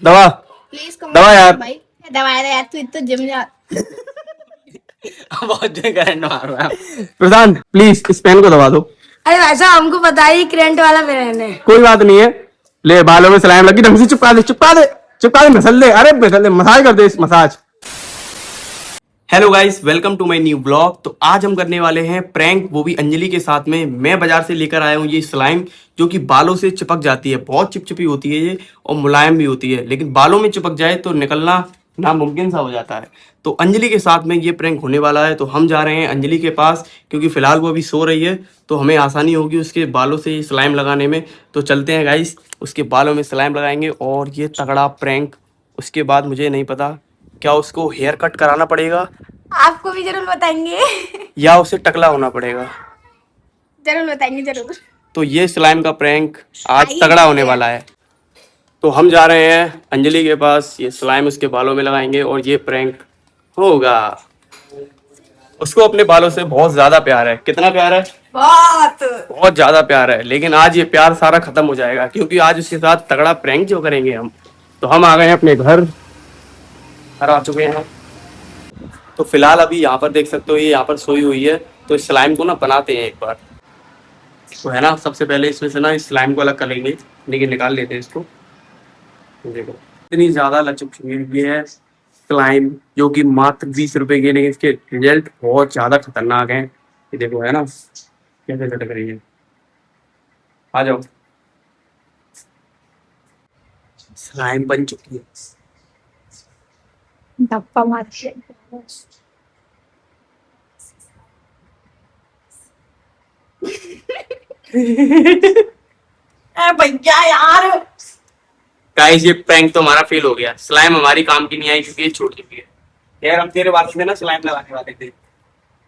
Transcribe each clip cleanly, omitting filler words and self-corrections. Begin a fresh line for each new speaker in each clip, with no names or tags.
दवा
प्लीज
दवा यार।
भाई दवा दे यार, तू तो जिम जा।
बहुत जोर करंट मार रहा है।
प्रशांत प्लीज इस पेन को दबा दो।
अरे वैसा हमको पता ही करंट वाला पेन है।
कोई बात नहीं है। ले बालों में सलाइन लगी, ढंग से चिपका दे चिपका दे चिपका दे, मसल दे, अरे मसल दे, मसाज कर दे इस massage.
Hello guys, welcome to my new blog. तो आज हम करने वाले हैं प्रैंक, वो भी अंजलि के साथ में। मैं बाजार से लेकर आया हूँ ये स्लाइम, जो कि बालों से चिपक जाती है। बहुत चिपचिपी होती है ये और मुलायम भी होती है, लेकिन बालों में चिपक जाए तो निकलना नामुमकिन सा हो जाता है। तो अंजलि के साथ में ये प्रैंक होने वाला है। तो हम जा रहे हैं अंजलि के पास, क्योंकि फिलहाल वो अभी सो रही है, तो हमें आसानी होगी उसके बालों से स्लाइम लगाने में। तो चलते हैं गाइस, उसके बालों में स्लाइम लगाएंगे और ये तगड़ा प्रैंक। उसके बाद मुझे नहीं पता क्या उसको हेयर कट कराना पड़ेगा
आपको भी जरूर बताएंगे।
या उसे टकला होना पड़ेगा।
जरूर बताएंगे जरूर।
तो ये स्लाइम का प्रैंक आज
आइए।
तगड़ा होने वाला है। तो हम जा रहे हैं अंजलि के पास, ये स्लाइम उसके बालों में लगाएंगे और ये प्रैंक होगा। उसको अपने बालों से बहुत ज्यादा प्यार है। कितना प्यार है? बहुत ज्यादा प्यार है। लेकिन आज ये प्यार सारा खत्म हो जाएगा, क्योंकि आज उसके साथ तगड़ा प्रैंक जो करेंगे हम। तो हम आ गए हैं अपने घर आ चुके हैं। तो फिलहाल अभी यहाँ पर देख सकते हो, ये यहाँ पर सोई हुई है। तो इस स्लाइम को ना बनाते हैं एक बार, तो है ना। सबसे पहले इसमें से ना इस स्लाइम को अलग करेंगे, लेकिन निकाल लेते हैं इसको। देखो इतनी ज्यादा लचक चुकी है स्लाइम, जो कि मात्र 20 रुपए की है, लेकिन इसके रिजल्ट बहुत ज्यादा खतरनाक हैं। ये देखो है ना कैसे लटक रही है। आ जाओ, स्लाइम बन चुकी है।
धप्पा मार भैया यार।
गाइस ये प्रैंक तो हमारा फेल हो गया। स्लाइम हमारी काम की नहीं आई, क्योंकि ये छूट चुकी है। यार हम तेरे बालों से ना स्लाइम लगाने वाले थे,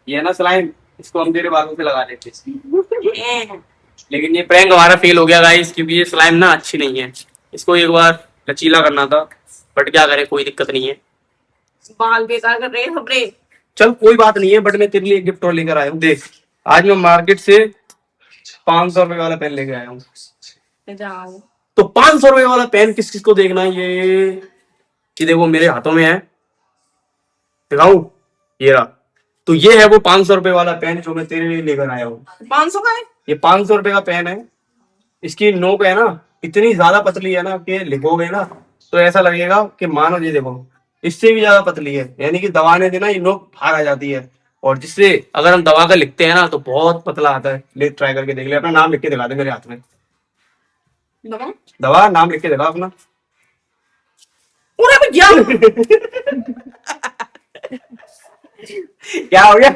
ये है ना स्लाइम, इसको हम तेरे बालों से लगा लेते। लेकिन ये प्रैंक हमारा फेल हो गया गाइस, क्योंकि ये स्लाइम ना अच्छी नहीं है। इसको एक बार लचीला करना था, बट क्या करे, कोई दिक्कत नहीं है।
बाल बेकार कर रहे हैं सबरे।
चल कोई बात नहीं है, बट मैं तेरे लिए गिफ्ट और लेकर आया हूँ। देख, आज मैं मार्केट से 500 रुपए वाला पेन लेके आया हूँ। तो 500 रुपए वाला पेन किस किस को देखना है ये देखो मेरे हाथों में है, दिखाऊं? ये रहा। तो ये है वो 500 रुपए वाला पेन जो मैं तेरे लिए लेकर आया हूँ।
500 का है?
ये 500 रुपए का पेन है। इसकी नोक है ना इतनी ज्यादा पतली है ना कि लिखोगे ना तो ऐसा लगेगा कि मानो, ये देखो इससे भी ज्यादा पतली है, यानी कि दबाने से ना ये नोक बाहर आ जाती है। और जिससे अगर हम दबा कर लिखते हैं ना तो बहुत पतला आता है। ले ट्राई करके देख ले, अपना नाम लिख के दिखा दे मेरे हाथ में। दवा नाम लिख के दिखा अपना।
भैया
क्या हो गया?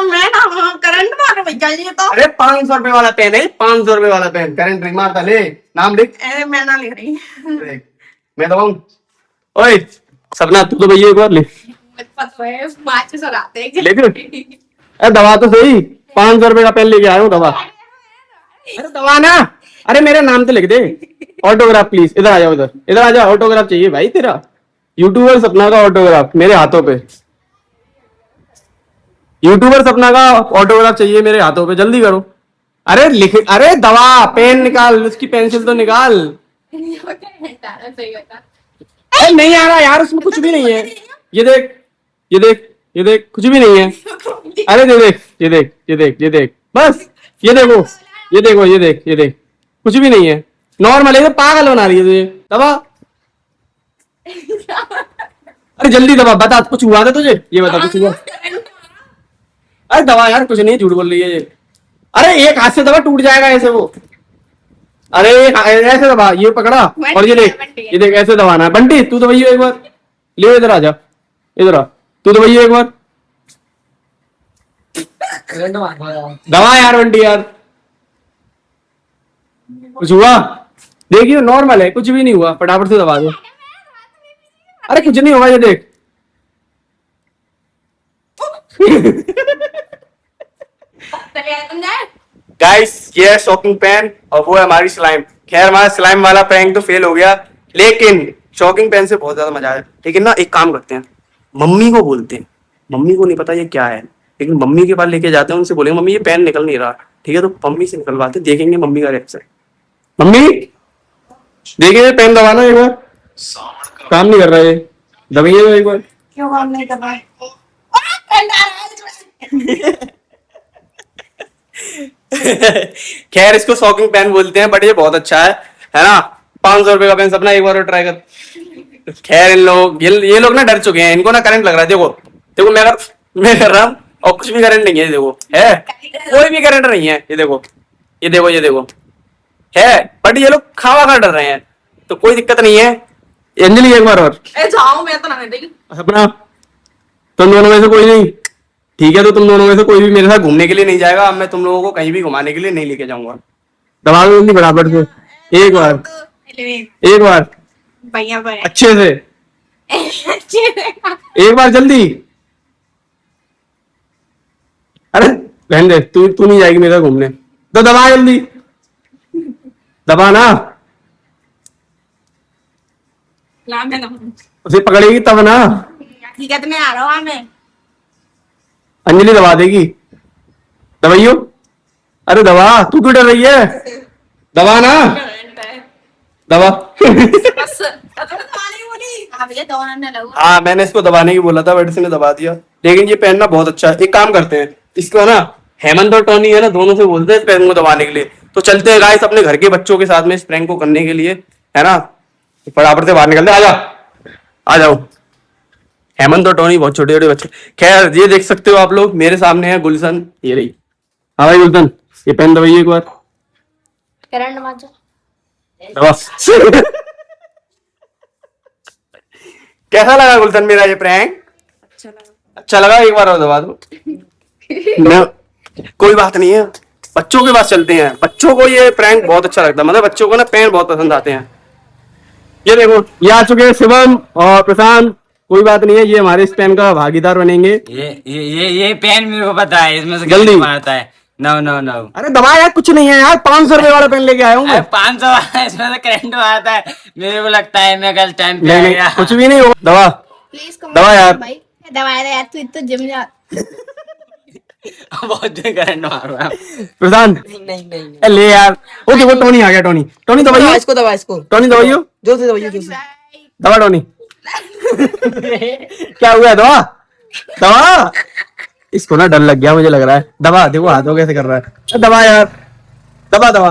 मैं ना करंट मारो भैया ये तो।
अरे 500 रुपए वाला पेन है, 500 रुपए वाला पेन, करंट नहीं मारता। ले नाम लिख।
मैं ना ले रही।
देख, मैं दबाऊं? ओए सपना, तू तो भैया एक बार ले
माचिस और आते हैं
लेकर। अरे दवा तो सही, 500 रुपए का पेन लेके आया हूँ। दवा, अरे दवा ना, अरे मेरा नाम तो लिख दे। ऑटोग्राफ प्लीज, इधर आ जाओ, इधर आ जाओ। ऑटोग्राफ चाहिए भाई तेरा, यूट्यूबर सपना का ऑटोग्राफ मेरे हाथों पे। यूट्यूबर सपना का ऑटोग्राफ चाहिए मेरे हाथों पे, जल्दी करो। अरे लिख, अरे दवा पेन निकाल, उसकी पेंसिल तो निकाल। अरे नहीं आ रहा यार, उसमें कुछ भी नहीं है। ये देख, ये देख, ये देख, कुछ भी नहीं है। अरे ये देख, ये देख, ये देख, ये देख, बस ये देखो, ये देखो, ये देख, ये देख, कुछ भी नहीं है। नॉर्मल है। तो पागल बना रही है तुझे। दबा, अरे जल्दी दबा, बता कुछ हुआ था तुझे? ये बता कुछ हुआ? अरे दबा यार, कुछ नहीं, झूठ बोल रही है ये। अरे एक हाथ से दबा, टूट जाएगा ऐसे वो। अरे ऐसे दबा, ये पकड़ा और ये देख, ये देख, ऐसे दबाना है। बंटी तू तो भैया एक बार ले, इधर आ जा, इधर आ, तू तो भैया एक बार दबा यार बंटी यार। कुछ हुआ? देखियो नॉर्मल है, कुछ भी नहीं हुआ, फटाफट से दबा दो। अरे कुछ नहीं होगा, ये देख। गाइस ये है शॉकिंग पेन और वो है हमारी स्लाइम। खैर हमारा स्लाइम वाला प्रैंक तो फेल हो गया, लेकिन शॉकिंग पेन से बहुत ज्यादा मजा आया। लेकिन ना एक काम करते हैं, मम्मी को बोलते हैं। मम्मी को नहीं पता ये क्या है, लेकिन मम्मी के पास लेके जाते हैं, उनसे बोलेंगे मम्मी ये पेन निकल नहीं रहा, ठीक है? तो मम्मी से निकलवाते, देखेंगे मम्मी का रिएक्शन।
मम्मी देखिए पेन दबाना एक बार, काम नहीं कर रहा है, दबाइए तो एक बार।
क्यों काम नहीं कर रहा है? पेन आ रहा है इसमें।
खैर इसको शॉकिंग पेन बोलते हैं, बट ये बहुत अच्छा है ना। 500 रुपए का पेन सपना एक बार ट्राई कर। खैर इन लोग ये लोग ना डर चुके हैं, इनको ना करंट लग रहा है। देखो देखो मैं कर रहा हूँ और कुछ भी करंट नहीं है। देखो है कोई भी करंट नहीं है। ये देखो ये देखो ये देखो है, बट ये लोग खावा खा डर रहे हैं, तो कोई दिक्कत नहीं है।
अंजलि एक बार और।
ए जाओ, मैं तो नहीं देगी।
सपना तुम दोनों में से कोई नहीं, ठीक है? तो तुम दोनों में से कोई भी मेरे साथ
घूमने के लिए नहीं जाएगा। अब मैं तुम लोगों को कहीं भी घुमाने के लिए नहीं लेके जाऊंगा।
दबा दो जल्दी बराबर से, एक बार एक बार
भैया भैया
अच्छे से, एक बार जल्दी। अरे रहने दे, तू नहीं जाएगी मेरे साथ घूमने, तो दबा जल्दी, दबा ना।
ला मैं ना
उसे पकड़ेगी तब ना।
ठीक है, तो मैं आ रहा हूँ। मैं
अंजलि दबा देगी, दबाइयो। अरे दबा, तू क्यों डर रही है? दबा ना, दबा।
बस दबाने बोली। आप ये दबाने लगो।
हाँ मैंने इसको दबाने की बोला था, बट इसने दबा दिया। लेकिन ये पेन ना बहुत अच्छा है। एक काम करते हैं, इसको ना हेमंत और टोनी है ना, दोनों से बोलते हैं इस पेन को दबाने के लिए। तो चलते हैं गाइस अपने घर के बच्चों के साथ में इस प्रैंक को करने के लिए, है ना। फटाफट से बाहर निकलते, आ जाओ आ जाओ। हेमंत और टोनी बहुत छोटे छोटे बच्चे। खैर ये देख सकते हो आप लोग, मेरे सामने है गुलशन, ये रही। हाँ भाई गुलशन, ये पेन दबाइए एक बार,
करंट मारो।
दबा। कैसा लगा गुलशन मेरा ये प्रैंक? अच्छा लगा, एक बार और दबा दो। कोई बात नहीं है, बच्चों के पास चलते हैं। बच्चों को ये प्रैंक बहुत अच्छा लगता है, मतलब बच्चों को ना पेन बहुत पसंद आते हैं। ये देखो ये आ चुके हैं शिवम और प्रशांत। कोई बात नहीं है, ये हमारे इस पेन का भागीदार बनेंगे।
ये पेन मेरे को पता है, इसमें से
जल्दी।
जल्दी मारता है। No no no.
अरे दबा यार, कुछ नहीं है यार, 500 रुपए वाला पेन लेके आया हूँ मैं।
500 इसमें से करंट मारता है। मेरे को लगता है मैं कल टाइम पे
नहीं
आ
नहीं,
गया।
कुछ भी नहीं होगा। दबा
प्लीज
दबा यार।
भाई दबा दे यार, तू तो जिम जा।
बहुत देर करंट मार रहा है।
प्रशांत
नहीं
ले यार। ओ देखो टोनी आ गया, टोनी टोनी दबाइयो,
इसको दबा, इसको
टोनी दबाइयो,
जो से दबाइए, जो से।
दबा टोनी। क्या हुआ? दबा दबा। इसको ना डर लग गया मुझे लग रहा है। दबा देखो हाथों कैसे कर रहा है। दबा यार, दबा दबा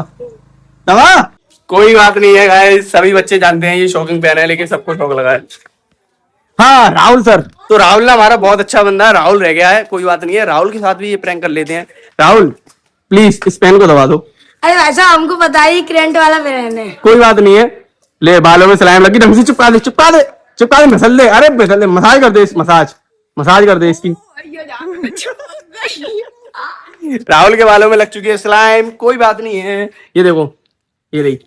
दबा। कोई बात नहीं है गाइस, सभी बच्चे जानते हैं ये शॉकिंग पेन है, लेकिन सबको शौक लगा है। हाँ राहुल सर, तो राहुल ना हमारा बहुत अच्छा बंदा है, राहुल रह गया है। कोई बात नहीं है, राहुल के साथ भी ये प्रैंक कर लेते हैं। राहुल प्लीज इस पेन को दबा दो।
अरे भाई साहब हमको पता ही करंट वाला पेन है।
कोई बात नहीं है, ले बालों में सलाइम लगी, ढंग से चिपका दे चिपका दे चिपका दे, मसल दे। अरे मसल दे, मसाज कर दे, इस मसाज कर दे इसकी। राहुल के बालों में लग चुकी है स्लाइम। कोई बात नहीं है, ये देखो ये रही।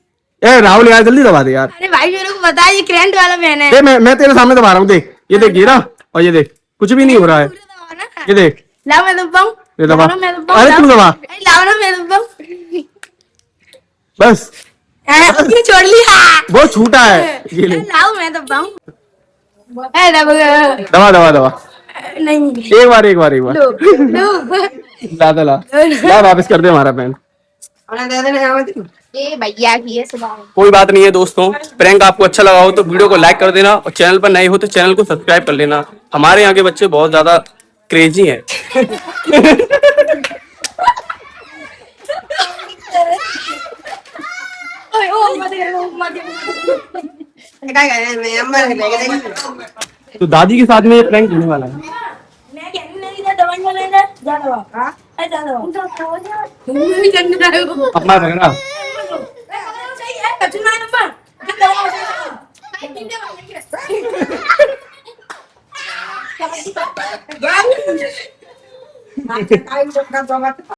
ए राहुल यार जल्दी दबा दे यार।
अरे भाई मेरे को पता है ये करंट वाला पेन है।
ए मैं तेरे सामने दबा रहा हूँ, देख ये देख, ये ना, और ये देख कुछ भी नहीं हो रहा है। ये देख,
लाओ मैं दबाऊं।
ये दबा।
लाओ ना मैं दबाऊं।
अरे तू दबा
लाओ ना मैं दबाऊं।
बस,
ये छोड़ लिया।
वो छूटा है। ये ले,
लाओ मैं दबाऊं। ए दबा।
दबा दबा दबा।
नहीं
एक बार एक बार एक बार।
लो लो।
ला वापस कर दे हमारा पेन।
ये भैया की है सुबह।
कोई बात नहीं है दोस्तों, प्रैंक आपको अच्छा लगा हो तो वीडियो को लाइक कर देना, और चैनल पर नए हो तो चैनल को सब्सक्राइब कर लेना। हमारे यहाँ के बच्चे बहुत ज्यादा क्रेजी हैं। तो दादी के साथ में ये प्रैंक होने वाला है।
मैं कहने नहीं था दवाई वाले ने जा दवा। हां जा दवा।
अपना रगड़ा।
सही है कचना नंबर। दवा।